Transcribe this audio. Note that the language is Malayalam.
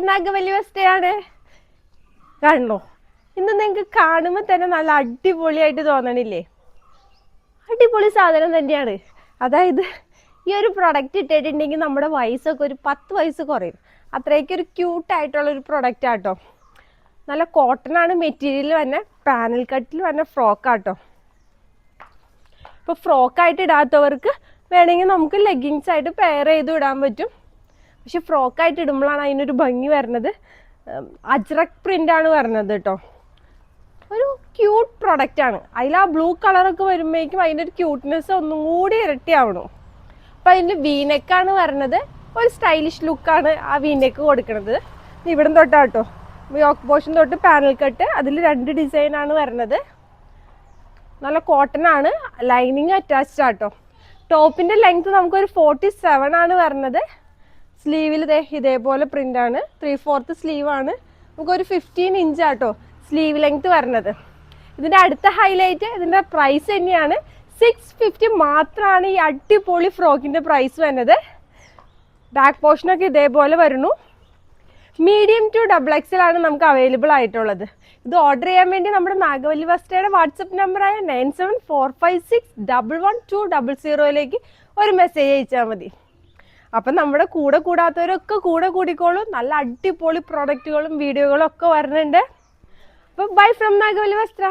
നാഗവല്ലി വസ്ത്രയാണ്. കണ്ടോ, ഇന്ന് നിങ്ങൾക്ക് കാണുമ്പോൾ തന്നെ നല്ല അടിപൊളിയായിട്ട് തോന്നണില്ലേ? അടിപൊളി സാധനം തന്നെയാണ്. അതായത് ഈ ഒരു പ്രൊഡക്റ്റ് ഇട്ടിട്ടുണ്ടെങ്കിൽ നമ്മുടെ വയസ്സൊക്കെ ഒരു 10 വയസ്സ് കുറയും. അത്രയ്ക്കൊരു ക്യൂട്ടായിട്ടുള്ളൊരു പ്രൊഡക്റ്റ് ആട്ടോ. നല്ല കോട്ടൺ ആണ് മെറ്റീരിയൽ തന്നെ, പാനൽ കട്ടിൽ വന്ന ഫ്രോക്കാട്ടോ. ഇപ്പോൾ ഫ്രോക്കായിട്ട് ഇടാത്തവർക്ക് വേണമെങ്കിൽ നമുക്ക് ലെഗിങ്സ് ആയിട്ട് പെയർ ചെയ്ത് ഇടാൻ പറ്റും. പക്ഷെ ഫ്രോക്കായിട്ട് ഇടുമ്പോഴാണ് അതിനൊരു ഭംഗി വരുന്നത്. അജ്രക് പ്രിൻ്റാണ് വരുന്നത് കേട്ടോ. ഒരു ക്യൂട്ട് പ്രൊഡക്റ്റാണ്. അതിൽ ആ ബ്ലൂ കളറൊക്കെ വരുമ്പോഴേക്കും അതിൻ്റെ ഒരു ക്യൂട്ട്നെസ് ഒന്നും കൂടി ഇരട്ടിയാവണം. അപ്പം അതിൻ്റെ വീനെക്കാണ് വരുന്നത്. ഒരു സ്റ്റൈലിഷ് ലുക്കാണ് ആ വീനെക്ക് കൊടുക്കുന്നത്. ഇവിടെ തൊട്ടാട്ടോ, യോക്ക് പോർഷൻ തൊട്ട് പാനൽ കട്ട്, അതിൽ 2 ഡിസൈനാണ് വരുന്നത്. നല്ല കോട്ടൺ ആണ്, ലൈനിങ് അറ്റാച്ച്ഡ് ആട്ടോ. ടോപ്പിൻ്റെ ലെങ്ത് നമുക്കൊരു 47 ആണ് വരുന്നത്. സ്ലീവിൽ ഇതേപോലെ പ്രിൻ്റാണ്, 3/4 സ്ലീവാണ്. നമുക്കൊരു 15 ഇഞ്ച് ആട്ടോ സ്ലീവ് ലെങ്ത് വരുന്നത്. ഇതിൻ്റെ അടുത്ത ഹൈലൈറ്റ് ഇതിൻ്റെ പ്രൈസ് തന്നെയാണ്. 650 മാത്രമാണ് ഈ അടിപൊളി ഫ്രോക്കിൻ്റെ പ്രൈസ് വരുന്നത്. ബാക്ക് പോർഷനൊക്കെ ഇതേപോലെ വരുന്നു. മീഡിയം ടു XXL ആണ് നമുക്ക് അവൈലബിൾ ആയിട്ടുള്ളത്. ഇത് ഓർഡർ ചെയ്യാൻ വേണ്ടി നമ്മുടെ നാഗവല്ലി വസ്ത്രയുടെ വാട്സപ്പ് നമ്പറായ 9745611200 ഒരു മെസ്സേജ് അയച്ചാൽ മതി. അപ്പം നമ്മുടെ കൂടെ കൂടാത്തവരൊക്കെ കൂടെ കൂടിക്കോളും. നല്ല അടിപൊളി പ്രോഡക്റ്റുകളും വീഡിയോകളും ഒക്കെ വരുന്നുണ്ട്. അപ്പം ബൈ ഫ്രം നാഗവല്ലി വസ്ത്ര.